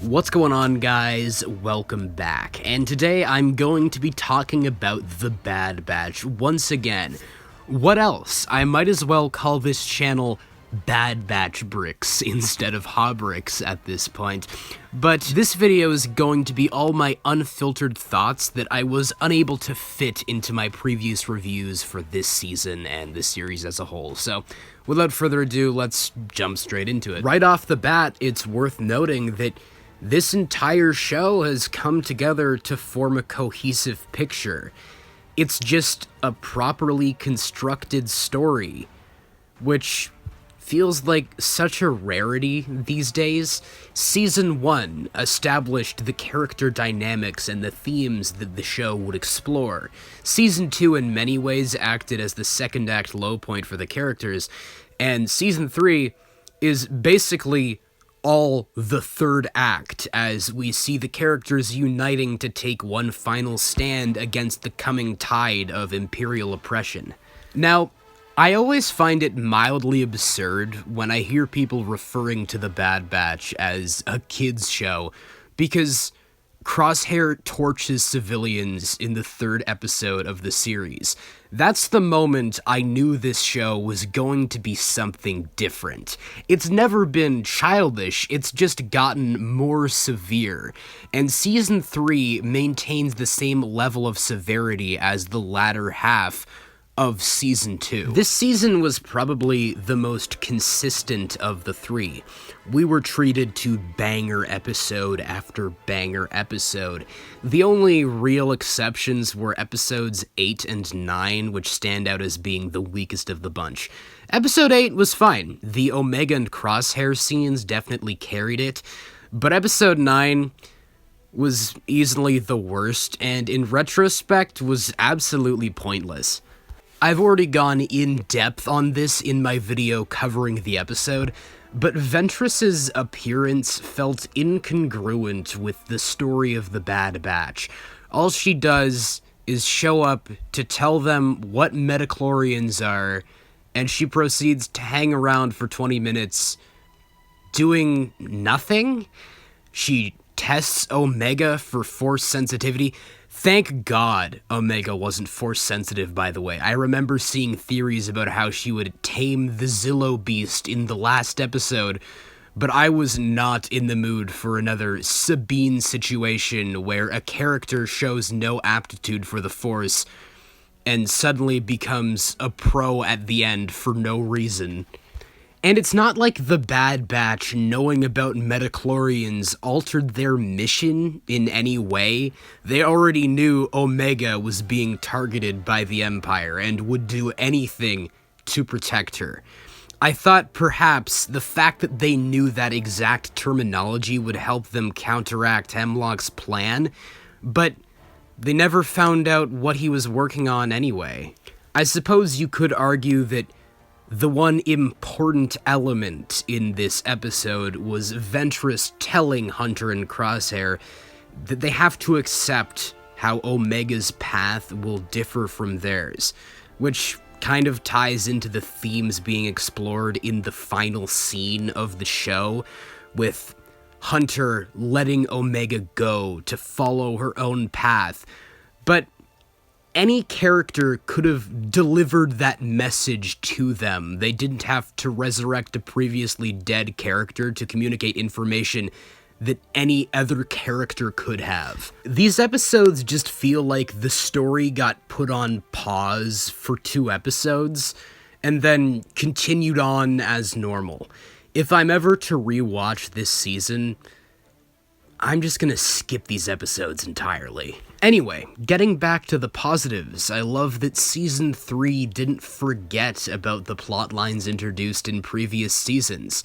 What's going on, guys? Welcome back, and today I'm going to be talking about The Bad Batch once again. What else? I might as well call this channel Bad Batch Bricks instead of Hobbricks at this point. But this video is going to be all my unfiltered thoughts that I was unable to fit into my previous reviews for this season and the series as a whole. So, without further ado, let's jump straight into it. Right off the bat, it's worth noting that this entire show has come together to form a cohesive picture. It's just a properly constructed story, which feels like such a rarity these days. Season 1 established the character dynamics and the themes that the show would explore. Season 2 in many ways acted as the second act low point for the characters, and Season 3 is basically all the third act, as we see the characters uniting to take one final stand against the coming tide of Imperial oppression. Now, I always find it mildly absurd when I hear people referring to The Bad Batch as a kids' show, because Crosshair torches civilians in the third episode of the series. That's the moment I knew this show was going to be something different. It's never been childish, it's just gotten more severe. And Season 3 maintains the same level of severity as the latter half of Season 2. This season was probably the most consistent of the three. We were treated to banger episode after banger episode. The only real exceptions were episodes 8 and 9, which stand out as being the weakest of the bunch. Episode 8 was fine. The Omega and Crosshair scenes definitely carried it, but episode 9 was easily the worst, and in retrospect was absolutely pointless. I've already gone in depth on this in my video covering the episode, but Ventress's appearance felt incongruent with the story of the Bad Batch. All she does is show up to tell them what midichlorians are, and she proceeds to hang around for 20 minutes doing nothing. She tests Omega for force sensitivity. Thank God Omega wasn't force sensitive, by the way. I remember seeing theories about how she would tame the Zillo Beast in the last episode, but I was not in the mood for another Sabine situation where a character shows no aptitude for the force and suddenly becomes a pro at the end for no reason. And it's not like the Bad Batch knowing about midichlorians altered their mission in any way. They already knew Omega was being targeted by the Empire and would do anything to protect her. I thought perhaps the fact that they knew that exact terminology would help them counteract Hemlock's plan, but they never found out what he was working on anyway. I suppose you could argue that the one important element in this episode was Ventress telling Hunter and Crosshair that they have to accept how Omega's path will differ from theirs, which kind of ties into the themes being explored in the final scene of the show, with Hunter letting Omega go to follow her own path. But any character could have delivered that message to them. They didn't have to resurrect a previously dead character to communicate information that any other character could have. These episodes just feel like the story got put on pause for 2 episodes, and then continued on as normal. If I'm ever to rewatch this season, I'm just gonna skip these episodes entirely. Anyway, getting back to the positives, I love that Season 3 didn't forget about the plot lines introduced in previous seasons.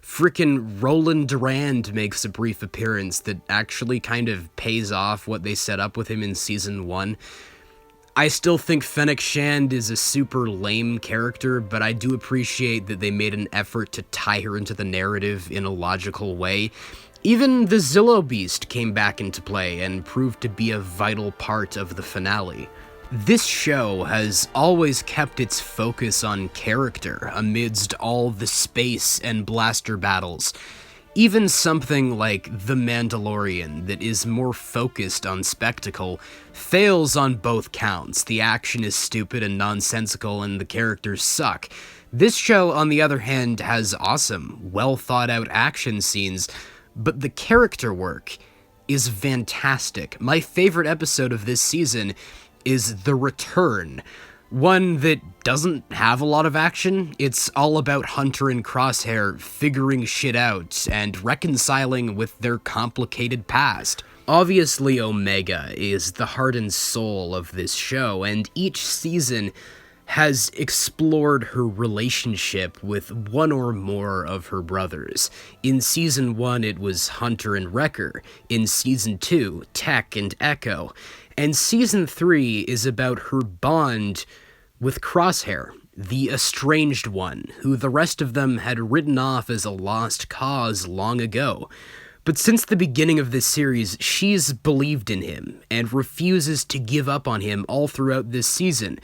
Frickin' Roland Durand makes a brief appearance that actually kind of pays off what they set up with him in Season 1. I still think Fennec Shand is a super lame character, but I do appreciate that they made an effort to tie her into the narrative in a logical way. Even the Zillo Beast came back into play and proved to be a vital part of the finale. This show has always kept its focus on character amidst all the space and blaster battles. Even something like The Mandalorian, that is more focused on spectacle, fails on both counts. The action is stupid and nonsensical, and the characters suck. This show, on the other hand, has awesome, well-thought-out action scenes, but the character work is fantastic. My favorite episode of this season is The Return, one that doesn't have a lot of action. It's all about Hunter and Crosshair figuring shit out and reconciling with their complicated past. Obviously, Omega is the heart and soul of this show, and each season has explored her relationship with one or more of her brothers. In Season 1, it was Hunter and Wrecker. In Season 2, Tech and Echo. And Season 3 is about her bond with Crosshair, the estranged one, who the rest of them had written off as a lost cause long ago. But since the beginning of this series, she's believed in him, and refuses to give up on him all throughout this season.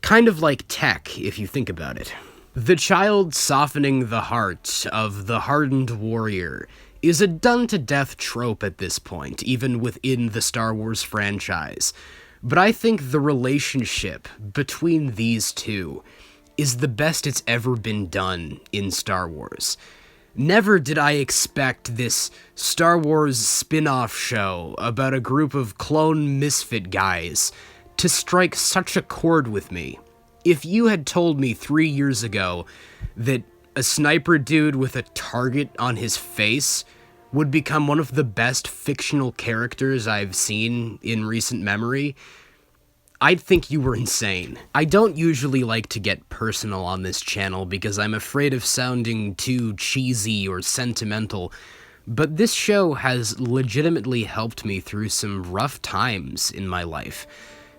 Kind of like Tech, if you think about it. The child softening the heart of the hardened warrior is a done-to-death trope at this point, even within the Star Wars franchise. But I think the relationship between these two is the best it's ever been done in Star Wars. Never did I expect this Star Wars spin-off show about a group of clone misfit guys to strike such a chord with me. If you had told me 3 years ago that a sniper dude with a target on his face would become one of the best fictional characters I've seen in recent memory, I'd think you were insane. I don't usually like to get personal on this channel because I'm afraid of sounding too cheesy or sentimental, but this show has legitimately helped me through some rough times in my life.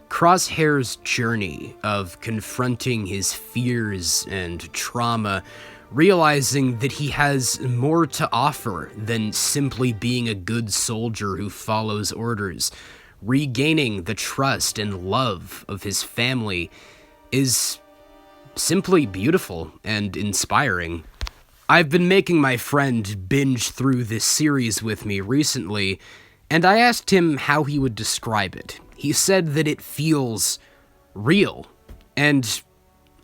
Crosshair's journey of confronting his fears and trauma, realizing that he has more to offer than simply being a good soldier who follows orders, regaining the trust and love of his family, is simply beautiful and inspiring. I've been making my friend binge through this series with me recently, and I asked him how he would describe it. He said that it feels real, and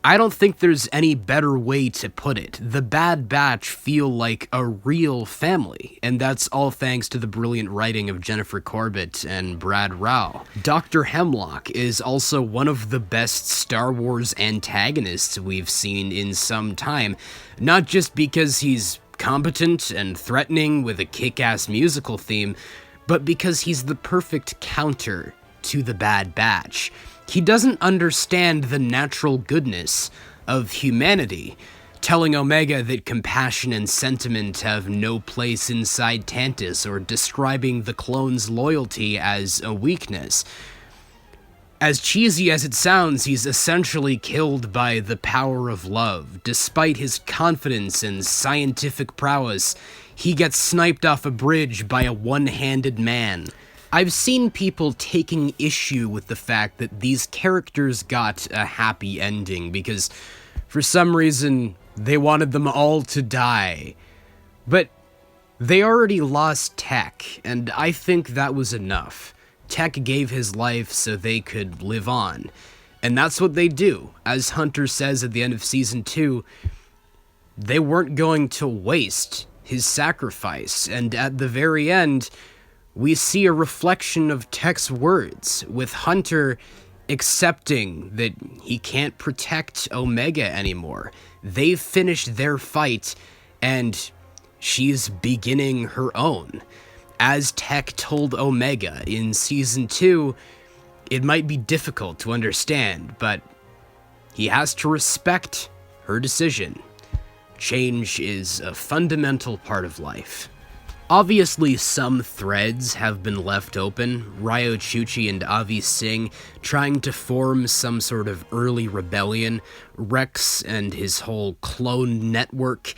I don't think there's any better way to put it. The Bad Batch feel like a real family, and that's all thanks to the brilliant writing of Jennifer Corbett and Brad Rao. Dr. Hemlock is also one of the best Star Wars antagonists we've seen in some time, not just because he's competent and threatening with a kick-ass musical theme, but because he's the perfect counter to the Bad Batch. He doesn't understand the natural goodness of humanity, telling Omega that compassion and sentiment have no place inside Tantus, or describing the clone's loyalty as a weakness. As cheesy as it sounds, he's essentially killed by the power of love. Despite his confidence and scientific prowess, he gets sniped off a bridge by a one-handed man. I've seen people taking issue with the fact that these characters got a happy ending because, for some reason, they wanted them all to die. But they already lost Tech, and I think that was enough. Tech gave his life so they could live on. And that's what they do. As Hunter says at the end of Season 2, they weren't going to waste his sacrifice, and at the very end, we see a reflection of Tech's words, with Hunter accepting that he can't protect Omega anymore. They've finished their fight, and she's beginning her own. As Tech told Omega in Season 2, it might be difficult to understand, but he has to respect her decision. Change is a fundamental part of life. Obviously, some threads have been left open, Ryo Chuchi and Avi Singh trying to form some sort of early rebellion, Rex and his whole clone network,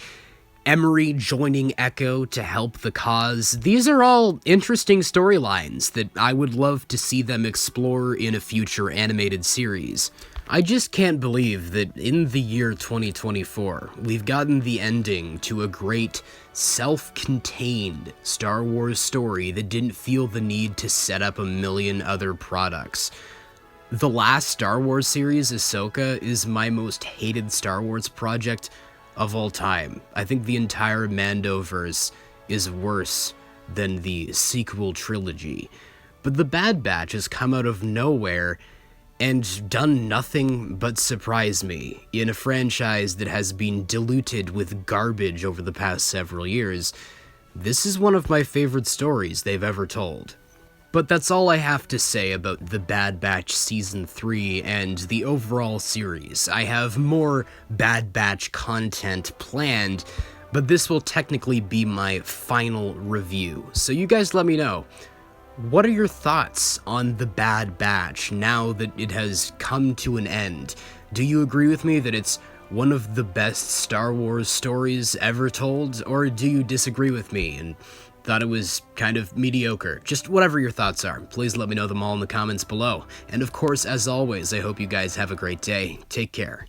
Emery joining Echo to help the cause. These are all interesting storylines that I would love to see them explore in a future animated series. I just can't believe that in the year 2024, we've gotten the ending to a great, self-contained Star Wars story that didn't feel the need to set up a million other products. The last Star Wars series, Ahsoka, is my most hated Star Wars project of all time. I think the entire Mandoverse is worse than the sequel trilogy. But The Bad Batch has come out of nowhere and done nothing but surprise me in a franchise that has been diluted with garbage over the past several years. This is one of my favorite stories they've ever told. But that's all I have to say about The Bad Batch Season 3 and the overall series. I have more Bad Batch content planned, but this will technically be my final review. So you guys let me know. What are your thoughts on The Bad Batch now that it has come to an end? Do you agree with me that it's one of the best Star Wars stories ever told, or do you disagree with me and thought it was kind of mediocre? Just whatever your thoughts are, please let me know them all in the comments below. And of course, as always, I hope you guys have a great day. Take care.